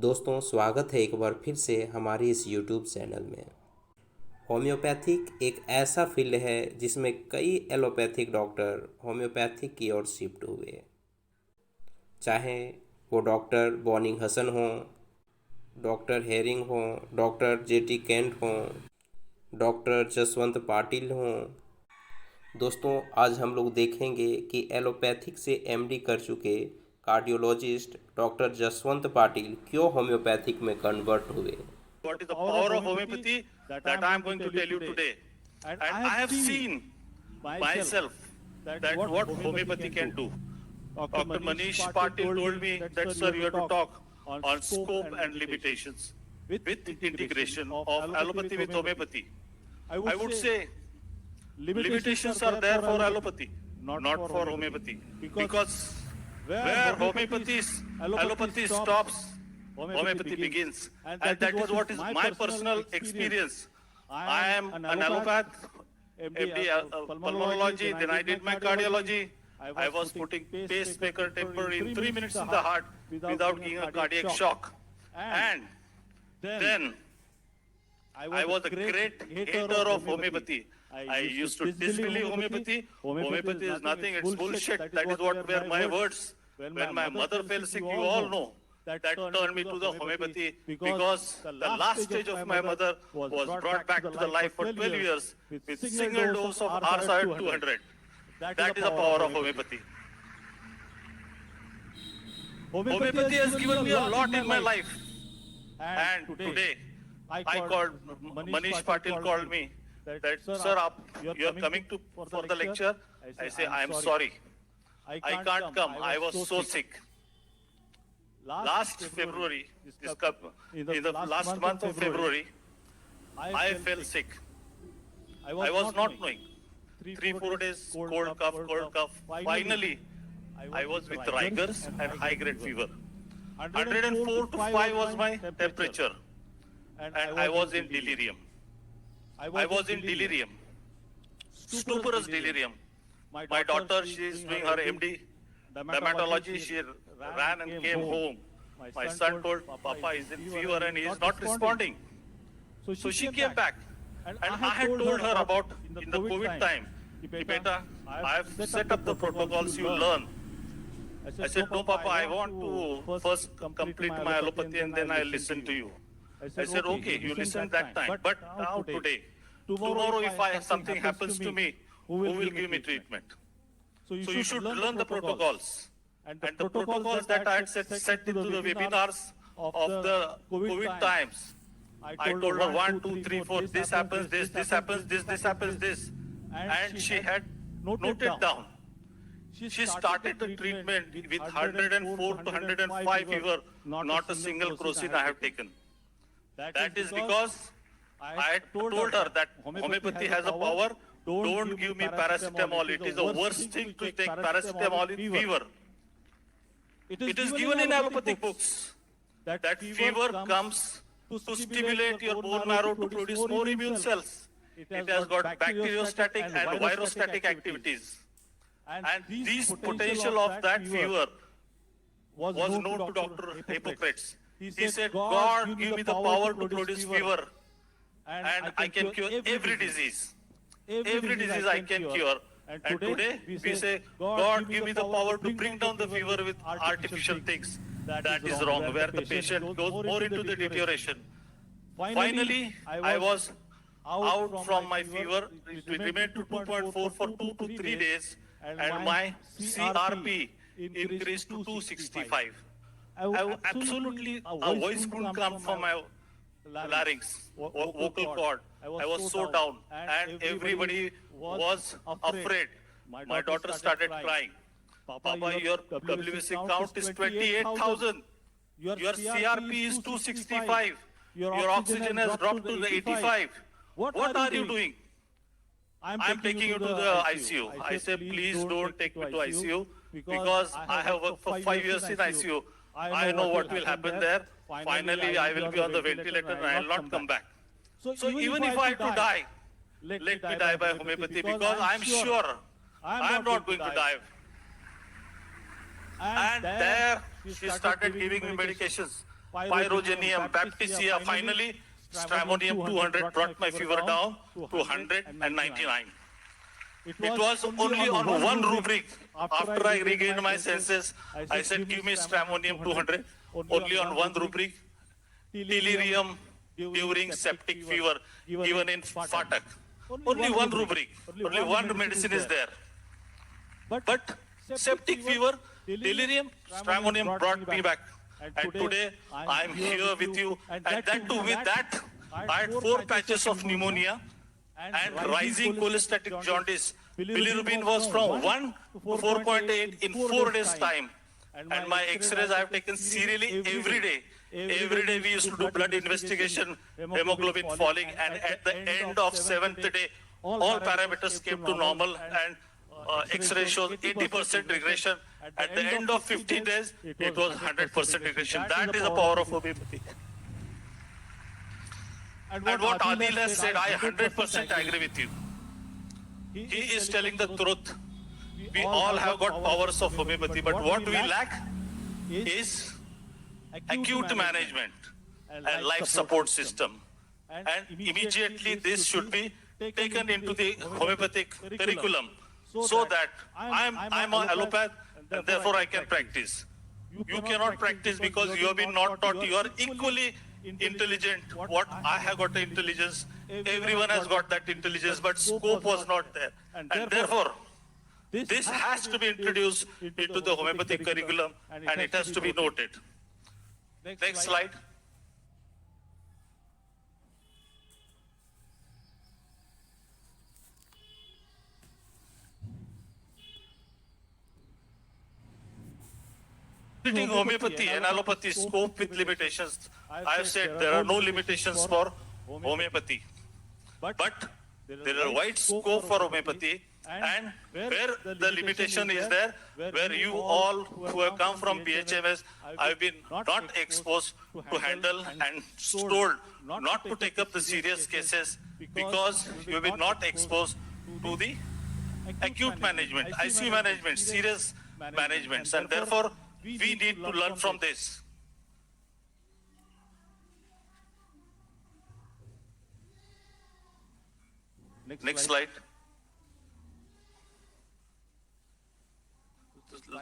दोस्तों, स्वागत है एक बार फिर से हमारी इस यूट्यूब चैनल में। होम्योपैथिक एक ऐसा फील्ड है जिसमें कई एलोपैथिक डॉक्टर होम्योपैथिक की ओर शिफ्ट हुए। चाहे वो डॉक्टर बॉनिंग हसन हों, डॉक्टर हेरिंग हों, डॉक्टर जेटी केंट हों, डॉक्टर जसवंत पाटिल हों। दोस्तों, आज हम लोग देखेंगे कि एलोपैथिक से एमडी कर चुके कार्डियोलॉजिस्ट डॉक्टर जसवंत पाटिल क्यों होम्योपैथिक में कन्वर्ट हुए। What is the power of homeopathy that I am going to tell you today. And I have seen myself that what homeopathy can do. Dr. Manish Patil told me that, sir, you have to talk on scope and limitations with integration of allopathy with homeopathy. I would say limitations are there for allopathy, not for homeopathy. Because where allopathy stops, homeopathy begins. And that is what is my personal experience. I am an allopath, MD pulmonology, then I did my cardiology. I was putting pacemaker temper in 3 minutes in the heart without giving a cardiac shock. And then I was a great hater of homeopathy. I used to disbelieve homeopathy. Homeopathy is nothing, it's bullshit. That is what were my words. When my mother fell sick, you all know, that turned me to the homeopathy because the last stage of my mother was brought back to the life for 12 years with single dose of RSI 200. That is the power of homeopathy. Homeopathy has given me a lot in my life. And today, Manish Patil called me that, sir, you are coming for the lecture? I say, I am sorry. I can't come. I was so sick. Last February, in the last month of February, I fell sick. I was not knowing. 3-4 days, cold cough. Finally, I was with rigors and high-grade fever. 104 to 5 was my temperature. And I was in delirium. Stuporous delirium. My daughter, she is doing her MD, dermatology, she ran and came home. My son told, Papa is in fever and he is not responding. So she came back. And I had told her about, in the COVID time, Beta, I have set up the protocols, you learn. I said, no, Papa, I want to first complete my allopathy and then I'll listen to you. I said, okay, you listen that time. But now today, tomorrow if something happens to me, who will give me treatment? So you should learn the protocols. And the protocols that I had set into the webinars of the COVID times, I told her 1, 2, 3, 4, this happens, this happens, this happens, this. And she had noted down. She started the treatment with 104 to 105 fever, not a single crocin I have taken. That is because I had told her that homeopathy has a power. Don't give me paracetamol. It is the worst thing to take paracetamol in fever. It is given in allopathic books that fever comes to stimulate your bone marrow to produce more immune cells. It has got bacteriostatic and virostatic activities. And these potential of that fever was known to Dr. Hippocrates. He said, God give me the power to produce fever and I can cure every disease. Every disease I can cure. And today we say, God give me the power to bring down the fever with artificial things. That is wrong, where the patient goes more into the deterioration. Finally, I was out from my fever. It remained to 2.4 for 2 to 3 days. And my CRP increased to 265. Absolutely, a voice couldn't come from my larynx, vocal cord. I was so down and everybody was afraid. My daughter started crying. Papa, your WBC count is 28,000. Your CRP is 265. Your oxygen has dropped to the 85. What are you doing? I'm taking you to the ICU. I said, please don't take me to ICU because I have worked for 5 years in ICU. I know what will happen there. Finally, I will be on the ventilator and I will not come back. So even if I have to die, let me die by homeopathy because I'm sure I'm not going to die. And there she started giving me medications Pyrogenium, baptisia. Finally, stramonium 200 brought my fever down to 199. It was only on one rubric. After I regained my senses, I said, give me stramonium 200. Only on one rubric. Delirium during septic fever, given in Fatak. Only one rubric. Only one medicine is there. But septic fever, delirium, stramonium brought me back. And today I am here with you. And that too, with that, I had 4 patches of pneumonia and rising cholestatic jaundice. Bilirubin was from 1 to 4.8 in 4 days' time. And my x-rays I have taken serially every day. Every day we used to do blood investigation, hemoglobin falling, and at the end of 7th day, all parameters came to normal, and x-ray shows 80% regression. At the end of 15 days, it was 100% regression. That is the power of homeopathy. And what Adil has said, I 100% agree with you. He is telling the truth. We all have got powers of homeopathy, but what we lack is acute management and life support system. And immediately this should be taken into the homeopathic curriculum so that I'm an allopath and therefore I can practice. You cannot practice because you have been not taught. You are equally intelligent. What I have got the intelligence, everyone has got that intelligence, but scope was not there. And therefore, this has to be introduced into the homeopathic curriculum and it has to be noted. Next slide. Treating homeopathy and allopathy scope with limitations. I have said there are no limitations for homeopathy. But there are wide scope for homeopathy, and where the limitation is there, where you all who have come from PHMS have been not exposed to handle and told not to take up the serious cases because you have been not exposed to the acute management, ICU management, serious management, and therefore we need to learn from this. Next slide.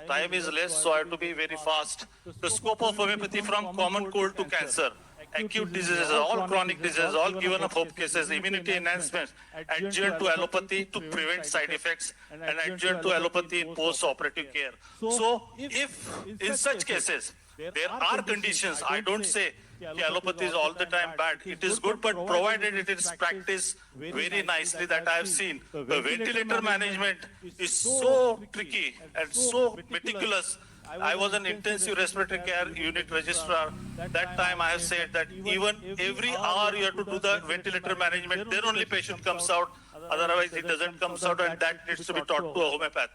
Time is less, so I have to be very fast. The scope of homeopathy from common cold to cancer, acute diseases, all chronic diseases, all given up hope cases, immunity enhancements, adjunct to allopathy to prevent side effects, and adjunct to allopathy in post-operative care. So, if in such cases, there are conditions, I don't say allopathy is all the time bad. It is good, but provided it is practiced very nicely that I have seen. The ventilator management is so tricky and so meticulous. I was an intensive respiratory care unit registrar. That time I have said that even every hour you have to do the ventilator management, then only patient comes out. Otherwise it doesn't come out, and that needs to be taught to a homeopath.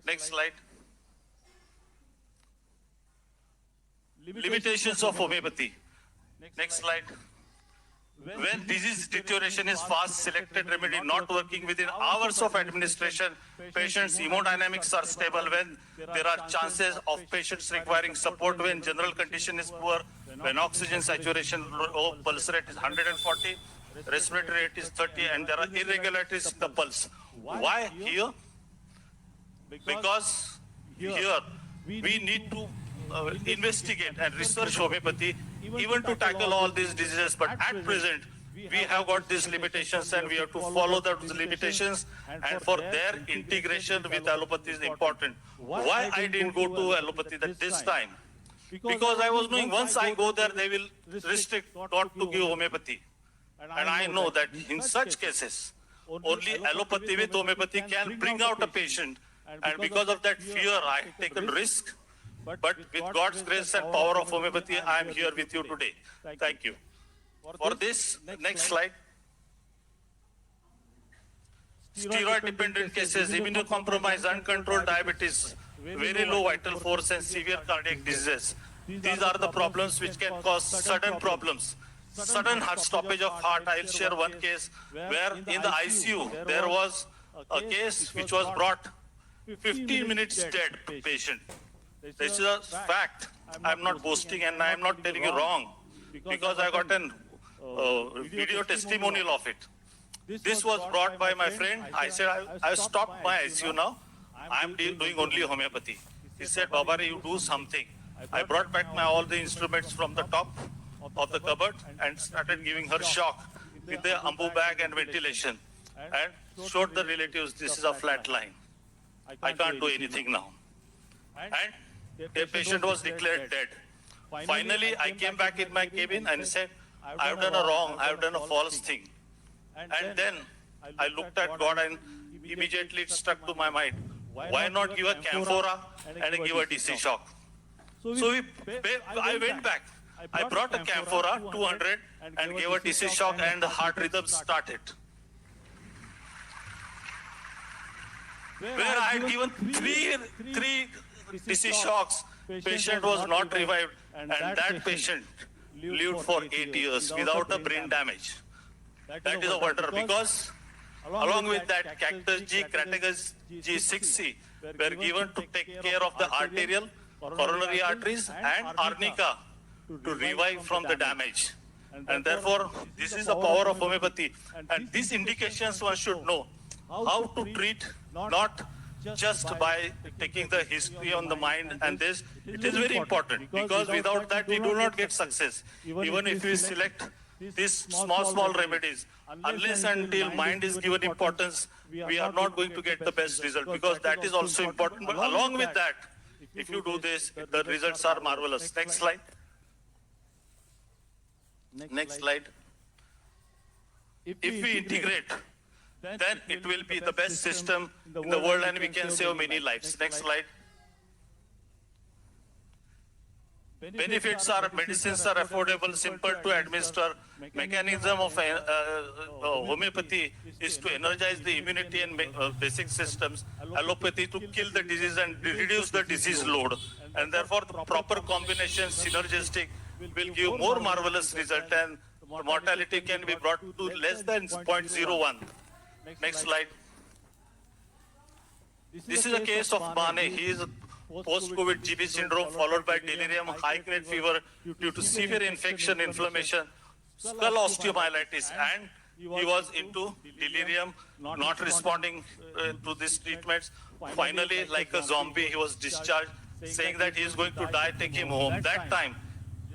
Next slide. Limitations of homeopathy. Next slide. When disease deterioration is fast, selected remedy not working within hours of administration, patients' hemodynamics are stable, when there are chances of patients requiring support, when general condition is poor, when oxygen saturation low, pulse rate is 140, respiratory rate is 30, and there are irregularities in the pulse. Why here? Because here we need to investigate and research homeopathy even to tackle all these diseases, but at present we have got these limitations and we have to follow those limitations, and for their integration with allopathy is important. Why I didn't go to allopathy this time? Because I was knowing once I go there they will restrict not to give homeopathy, and I know that in such cases only allopathy with homeopathy can bring out a patient, and because of that fear I have taken risk. But with God's grace and power of homeopathy, I am here with you today. Thank you. For this, next slide. Steroid-dependent cases, immunocompromised, uncontrolled diabetes, very low vital force, and severe cardiac diseases. These are the problems which can cause sudden problems. Sudden heart stoppage of heart. I will share one case where in the ICU there was a case which was brought 15 minutes dead patient. This is a fact. I'm not boasting and I'm not telling you wrong because I got an video testimonial of it. This was brought by my friend. I said, I stopped my ICU now. I'm doing only homeopathy. He said, Babari, you do something. I brought back all the instruments from the top of the cupboard and started giving her shock with the ambu bag and ventilation and showed the relatives this is a flat line. I can't do anything now. And the patient was declared dead. Finally, I came back in my cabin and said, I've done a wrong, I've done a false thing. And then I looked at God and immediately it struck to my mind, why not give a camphora and give a DC shock? So I went back. I brought a camphora, 200, and gave a DC shock and the heart rhythm started. Where I had given three DC shocks, patient was not revived and that patient lived for 8 years without a brain damage. That is a wonder because along with that Cactus G, Crataegus G6C were given to take care of the arterial, coronary arteries and arnica to revive from the damage. And therefore, this is the power of homeopathy. And these indications one should know how to treat, not just by taking the history on the mind and this. It is very important because without that we do not get success. Even if we select these small remedies, unless until mind is given importance, we are not going to get the best result because that is also important. But along with that, if you do this, the results are marvelous. Next slide. Next slide. If we integrate, then it will be the best system in the world and we can save many lives. Next slide. Benefits are, medicines are affordable, simple to administer. Mechanism of homeopathy is to energize the immunity and basic systems. Allopathy to kill the disease and reduce the disease load. And therefore the proper combination, synergistic, will give more marvelous result and mortality can be brought to less than 0.01. Next slide. This is a case of Mane. He is post-COVID GB syndrome followed by delirium, high-grade fever due to severe infection, inflammation, skull osteomyelitis, and he was into delirium, not responding to these treatments. Finally, like a zombie, he was discharged, saying that he is going to die, take him home. That time,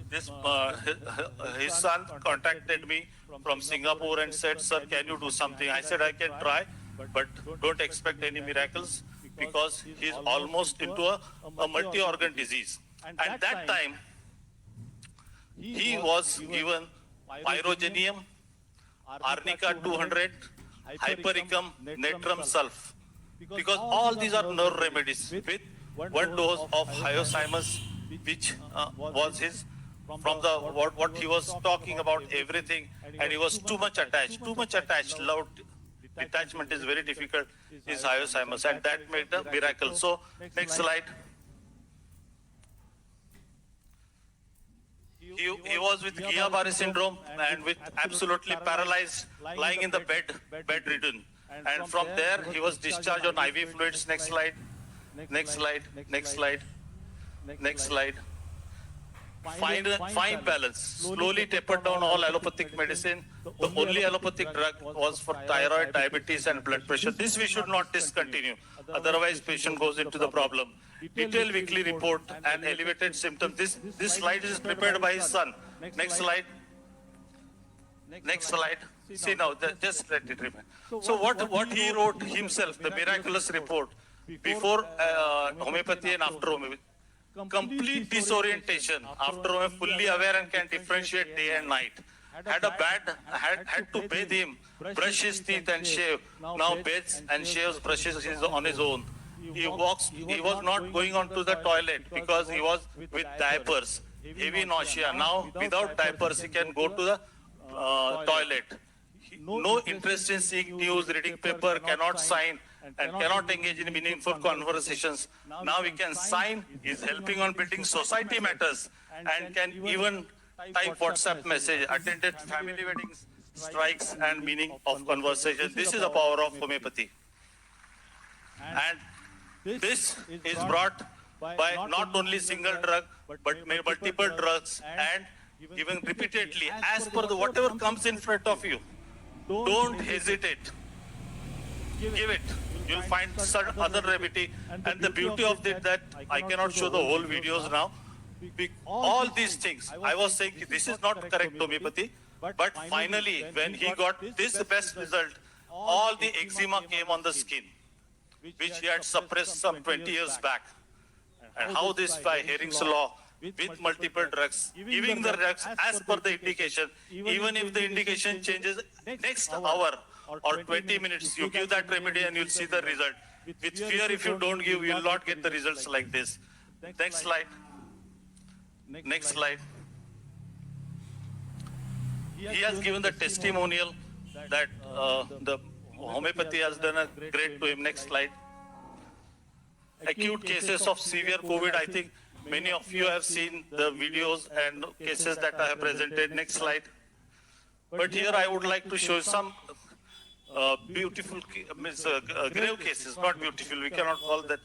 his son contacted me from Singapore and said, sir, can you do something? I said, I can try, but don't expect any miracles because he is almost into a multi-organ disease. And that time, he was given pyrogenium, arnica 200, hypericum, natrum sulf. Because all these are nerve remedies with one dose of hyoscyamus, which was his from the what he was talking about everything, and he was too much attached. Love detachment is very difficult. His hyoscyamus, and that made the miracle. So next slide. He was with Guillain-Barré syndrome and with absolutely paralyzed, lying in the bedridden. And from there, he was discharged on IV fluids. Next slide. Next slide. Next slide. Next slide. Fine balance. Slowly tapered down all allopathic medicine. The only allopathic drug was for thyroid, diabetes, and blood pressure. This we should not discontinue. Otherwise, patient goes into the problem. Detailed weekly report and elevated symptoms. This slide is prepared by his son. Next slide. Next slide. See now, just let it remain. So what he wrote himself, the miraculous report, before homeopathy and after homeopathy. Complete disorientation. After fully aware and can differentiate day and night. Had to bathe him, brush his teeth and shave. Now bathes and shaves, brushes on his own. He was not going on to the toilet because he was with diapers. Heavy nausea. Now without diapers he can go to the toilet. No interest in seeing news, reading paper, cannot sign and cannot engage in meaningful conversations. Now we can sign, is helping on building society matters and can even type WhatsApp message, attended family weddings, strikes and meaning of conversation. This is the power of homeopathy. And this is brought by not only single drug, but multiple drugs and given repeatedly as per the whatever comes in front of you. Don't hesitate. Give it. You'll find some other remedy. And the beauty of it that I cannot show the whole videos now. All these things, I was saying this is not correct homeopathy, but finally when he got this best result, all the eczema came on the skin, which he had suppressed some 20 years back. And how this by Hering's law, with multiple drugs, giving the drugs as per the indication, even if the indication changes next hour or 20 minutes, you give that remedy and you'll see the result. With fear, if you don't give, you'll not get the results like this. Next slide. Next slide. He has given the testimonial that the homeopathy has done a great to him. Next slide. Acute cases of severe COVID. I think many of you have seen the videos and cases that I have presented. Next slide. But here I would like to show some beautiful, grave cases, not beautiful. We cannot call that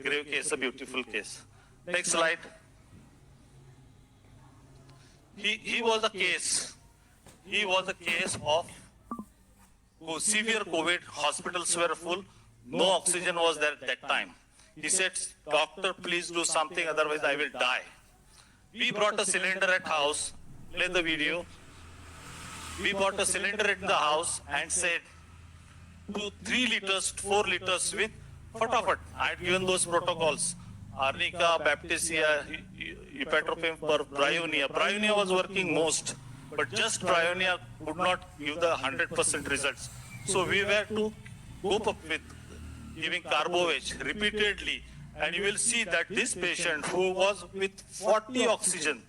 grave case a beautiful case. Next slide. He was a case. He was a case of severe COVID. Hospitals were full. No oxygen was there at that time. He said, "Doctor, please do something, otherwise I will die." We brought a cylinder at house. Play the video. We brought a cylinder at the house and said, 3 liters, 4 liters with fatafat. I had given those protocols. Arnica, Baptisia, Epatropine for bryonia. Bryonia was working most, but just bryonia could not give the 100% results. So we were to cope up with giving carbovage repeatedly, and you will see that this patient who was with 40 oxygen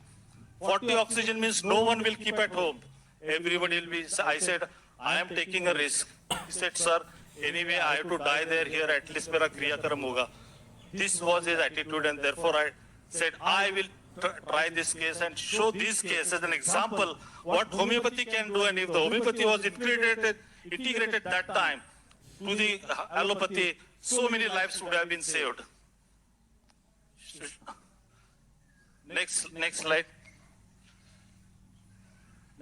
means no one will keep at home. Everybody will be, I said, I am taking a risk. He said, "Sir, anyway, I have to die there, here, at least mera kriya karam hoga." This was his attitude, and therefore I said, I will try this case and show this case as an example what homeopathy can do. And if the homeopathy was integrated that time to the allopathy, so many lives would have been saved. Next slide.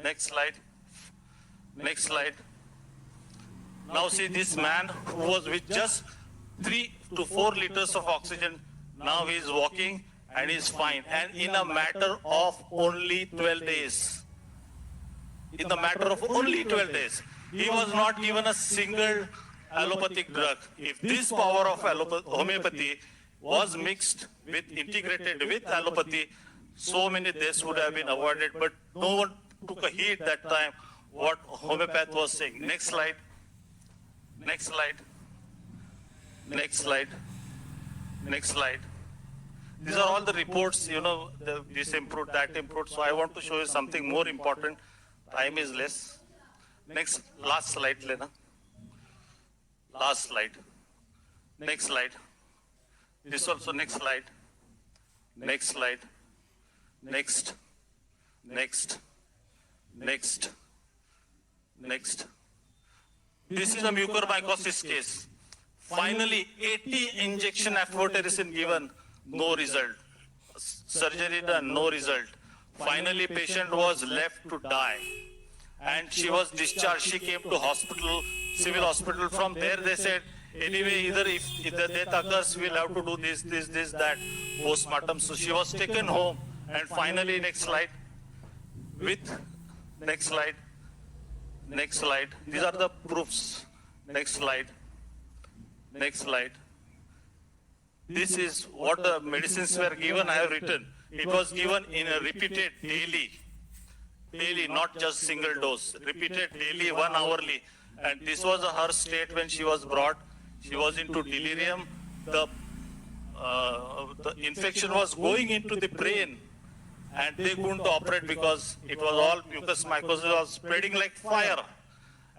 Next slide. Next slide. Now see this man who was with just 3 to 4 liters of oxygen. Now he is walking and he is fine. And in a matter of only 12 days. In the matter of only 12 days. He was not given a single allopathic drug. If this power of homeopathy was mixed with, integrated with allopathy, so many deaths would have been avoided. But no one took a heed that time what homeopath was saying. Next slide. Next slide. Next slide. Next slide. These are all the reports, this improved, that improved. So I want to show you something more important. Time is less. Next, last slide, Lena. Last slide. Next slide. This also, next slide. Next slide. Next. Next. Next. Next. This is a mucormycosis case. Finally, 80 injection amphotericin given, no result. Surgery done, no result. Finally, patient was left to die. And she was discharged. She came to hospital, civil hospital. From there, they said, anyway, either if the death occurs, we'll have to do this, that, postmortem. So she was taken home. And finally, next slide. Next slide. Next slide. These are the proofs. Next slide. Next slide. This is what the medicines were given. I have written. It was given in a repeated daily, not just single dose. Repeated daily, 1 hourly. And this was her state when she was brought. She was into delirium. The infection was going into the brain. And they couldn't operate because it was all mucous mycosis was spreading like fire.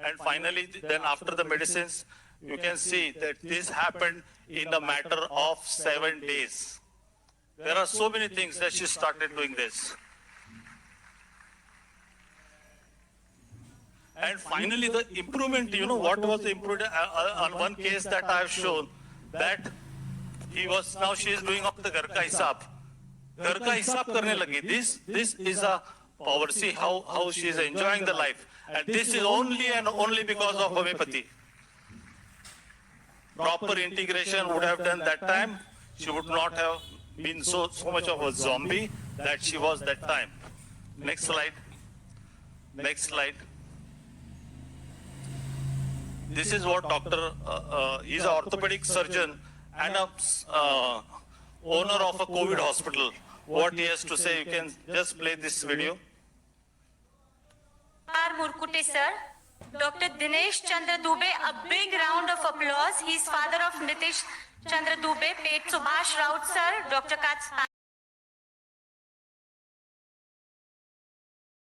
And finally, then after the medicines, you can see that this happened in a matter of 7 days. There are so many things that she started doing this. And finally, the improvement, what was the improvement? On one case that I have shown, that he was, now she is doing up the घर का हिसाब. घर का हिसाब करने लगी. This is a power. See how she is enjoying the life. And this is only and only because of homeopathy. Proper integration would have done that time. She would not have been so much of a zombie that she was that time. Next slide. Next slide. This is what doctor, he's an orthopedic surgeon and a owner of a COVID hospital. What he has to say, you can just play this video. Murkute sir, Dr. Dinesh Chandra Dubey, a big round of applause. He is father of Nitish Chandra Dubey, paid Subhash Raut sir, Dr. Katz.